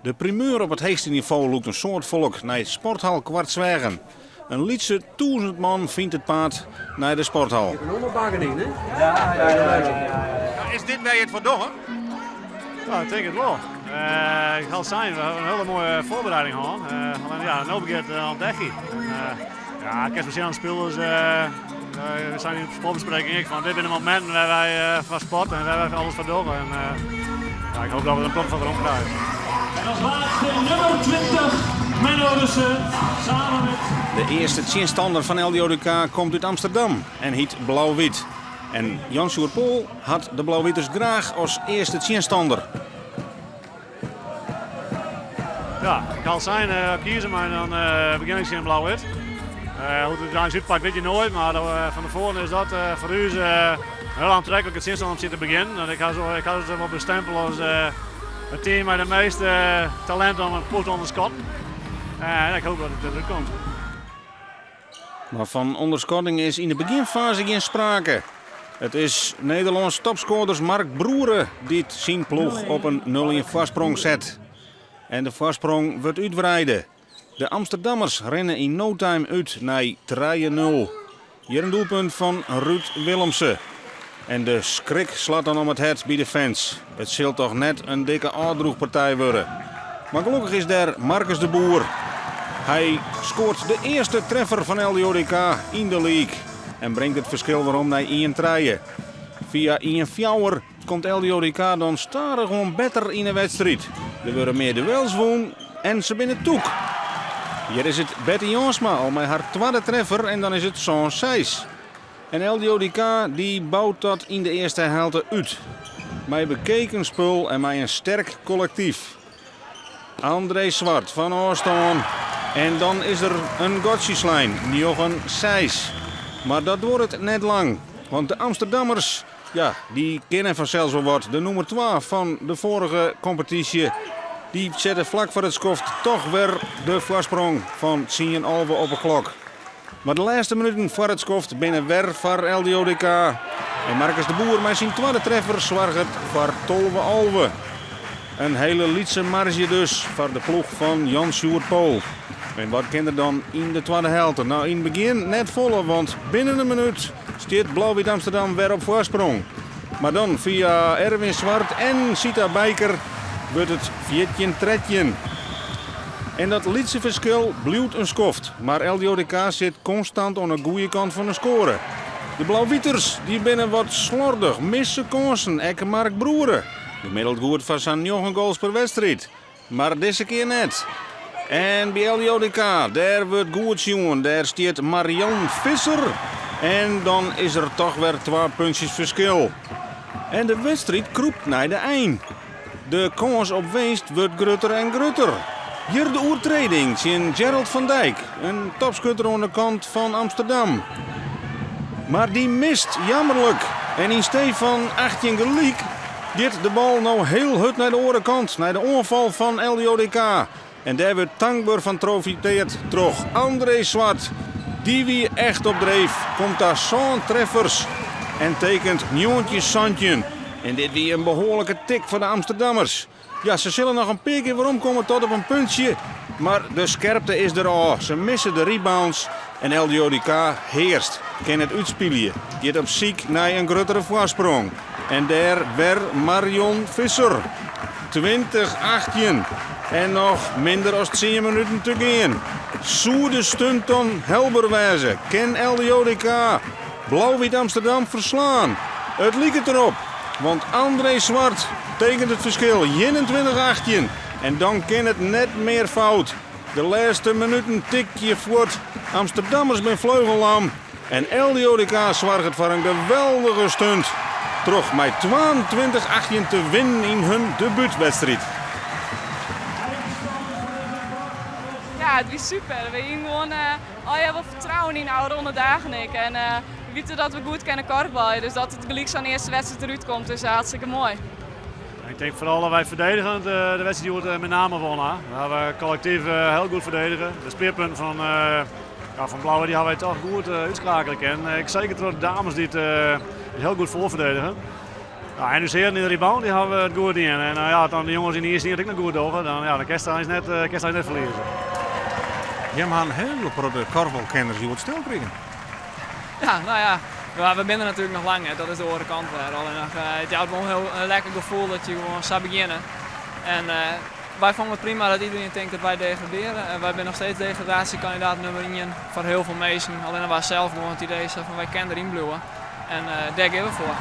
De primeur op het hoogste niveau loopt een soort volk naar Sporthal Kwartzwegen. Een lietse 1000 man vindt het paard naar de sporthal. Je hebt een onderbakken in, hè? Ja. Is dit bij het voor Doggen? Ja, ik denk het wel. Ik ga het zijn, we hebben een hele mooie voorbereiding gehad. Alleen ja, nu begint het aan dekkie. Ja, ik heb misschien aan het spelen, dus we zijn in de voorbespreking van dit zijn de momenten waar wij van sporten en waar wij alles van doen. En ja, ik hoop dat we er een pot van rond krijgen. En als laatste nummer 20, Menno Russen, samen met... De eerste tjinstander van LDODK komt uit Amsterdam en heet Blauw-Wit. En Jan-Sjoerd Pol had de Blauw-Witters graag als eerste tjinstander. Ja, ik ga het zijn kiezen, maar dan begin ik in Blauw-Wit. Hoe het uiteindelijk uitpakt weet je nooit, maar van tevoren is dat voor u heel aantrekkelijk het tjinstander om te beginnen. En ik ga ze wel bestempelen als het team met de meeste talent om een pot onderschatten. En ik hoop dat het eruit komt. Maar van onderschatting is in de beginfase geen sprake. Het is Nederlands topscorers Mark Broeren die zijn ploeg op een 0-1 voorsprong zet. En de voorsprong wordt uitbreiden. De Amsterdammers rennen in no time uit naar 3-0. Hier een doelpunt van Ruud Willemsen. En de schrik slaat dan om het hart bij de fans. Het zal toch net een dikke aardroegpartij worden. Maar gelukkig is daar Marcus de Boer. Hij scoort de eerste treffer van LDODK in de league. En brengt het verschil waarom naar 1-3. Via 1-4 komt LDODK dan stadig gewoon beter in de wedstrijd. Er worden meer duels won en ze binnen toek. Hier is het Betty Jansma al met haar tweede treffer en dan is het zo'n 6. En LDODK die bouwt dat in de eerste helft uit. Met bekeken spul en met een sterk collectief. André Zwart van Oostaan. En dan is er een Gotschieslijn, Jochen 6. Maar dat wordt het net lang. Want de Amsterdammers, ja, die kennen vanzelfs wel wat. De nummer 12 van de vorige competitie. Die zetten vlak voor het skoft toch weer de voorsprong van Sien Alve op de klok. Maar de laatste minuten voor het skoft binnen weer voor LDODK. En Marcus de Boer met zijn tweede treffer zorgt voor Tolve Alve. Een hele lietse marge dus voor de ploeg van Jan-Sjoerd Pol. En wat kan er dan in de tweede helft? Nou, in het begin net volle, want binnen een minuut staat Blauw-Wit Amsterdam weer op voorsprong. Maar dan via Erwin Zwart en Sita Bijker wordt het 14-13. En dat lietse verschil blijft een skoft. Maar LDODK zit constant aan de goede kant van de score. De Blauw-Wieters die binnen wat slordig, missen kansen. Ekke Mark Broeren. Gemiddeld goed van zijn 9 goals per wedstrijd. Maar deze keer net. En bij LDODK, daar wordt goed jongen. Daar staat Marianne Visser. En dan is er toch weer 2 puntjes verschil. En de wedstrijd kroept naar de eind. De kans op winst wordt grutter en grutter. Hier de oertreding in Gerald van Dijk. Een topschutter aan de kant van Amsterdam. Maar die mist jammerlijk. En in steeds van 18 gelijk dit de bal nou heel hut naar de orenkant. Naar de aanval van LDODK. En daar wordt dankbaar van profiteert terug. André Zwart, die wie echt op dreef, komt daar zo'n treffers. En tekent Nieuwtje Santje. En dit wie een behoorlijke tik voor de Amsterdammers. Ja, ze zullen nog een paar keer waarom komen tot op een puntje. Maar de scherpte is er al. Ze missen de rebounds. En LDODK heerst. Kan het uitspelen. Gaat op ziek naar een gruttere voorsprong. En daar weer Marion Visser. 20-18. En nog minder dan 10 minuten te gaan. Zo de stunt dan helderwijze. Kan LDODK Blauw-Wit Amsterdam verslaan? Het lijkt erop. Want André Zwart tekent het verschil. 21-18. En dan kan het net meer fout. De laatste minuten tikje voort. Amsterdammers met vleugellam. En LDODK zorgt voor een geweldige stunt. Terug met 22-18 te winnen in hun debuutwedstrijd. Ja, het is super. We hebben gewoon wat vertrouwen in oude ronde dagen. En we weten dat we goed kunnen korfballen. Dus dat het gelijk zo'n eerste wedstrijd eruit komt, is hartstikke mooi. Ik denk vooral dat wij verdedigend de wedstrijd die wordt met name gewonnen. We hebben collectief heel goed verdedigen. De speerpunten van Blauwe die hebben wij toch goed uitschakelen. En ik zeker door de dames die het heel goed voorverdedigen. Ja, en dus hier in de rebound die hebben we het goed in. En ja, dan de jongens in de eerste niet ook nog goed over, dan ja, de kerst is net verliezen. Je hebt een hele grote korfbalkenners die wordt stil krijgen. Ja, nou ja, we binnen natuurlijk nog lang, hè. Dat is de andere kant weer. Alleen nog, het is wel een heel lekker gevoel dat je gewoon zou beginnen. En wij vonden het prima dat iedereen denkt dat wij degraderen. En wij zijn nog steeds degradatiekandidaat nummer 1 voor heel veel mensen. Alleen wij zelf gewoon het idee van wij kunnen erin blijven. En daar gaan we voor.